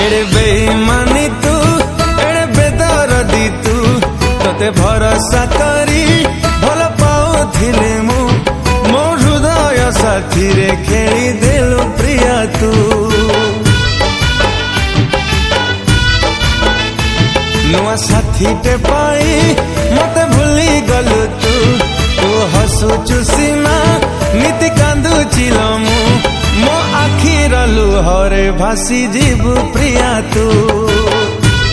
एड़े बेईमानी तू एड़े बेदरदी तू तोते भरोसा करी भल पाउथिले मु मो हृदय साथी रे खेली देलु प्रिया तू नुआ साथी टे पाई मते भूली गलु तू तू हसुचु सीना नीति कांदु चिलमु मो आखिर लुहरे भासी जीवु प्रिया तू।